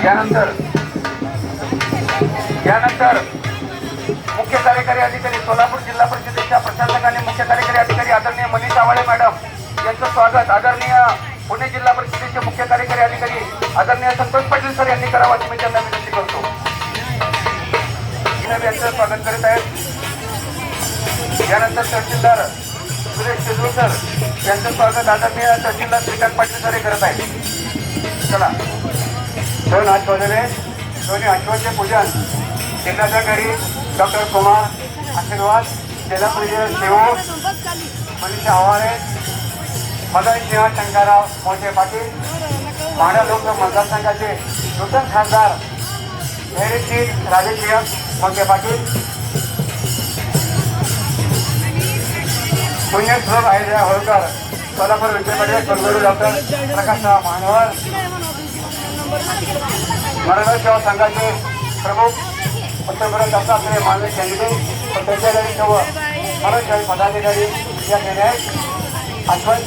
यानंतर मुख्य कार्यकारी अधिकारी सोलापूर जिल्हा परिषदेच्या प्रशासक आणि मुख्य कार्यकारी अधिकारी आदरणीय मनीष आवाळे मॅडम यांचं स्वागत आदरणीय पुणे जिल्हा परिषदेचे मुख्य कार्यकारी अधिकारी आदरणीय संतोष पाटील सर यांनी करावं अशी मी त्यांना विनंती करतो. यांचं स्वागत करीत आहेत. यानंतर तहसीलदार सुरेश शिरवकर यांचं स्वागत आदरणीय तहसीलदार श्रीकांत पाटील सर करत आहेत. चला, 2 आठवडे दोन्ही आठवड्याचे पूजन जिल्हाधिकारी डॉक्टर कुमार आशीर्वाद जिल्हा परिषद सेवक मनीष आवाळे मदन सिंह शंकरराव मोठे पाटील माढा लोकसभा मतदारसंघाचे नूतन खासदार धैर्यशील राजेसिंह मोठे पाटील पुण्यश्लोक अहिल्या होळकर सोलापूर विद्यापीठाचे कुलगुरू डॉक्टर प्रकाशराव महानवर मराठा सेवा संघाचे प्रमुख उत्तरप्रदेश असलेले माननीय कॅन्डिडेट व त्याच्या सर्व मराठा पदाधिकारी या निर्णयात आठवण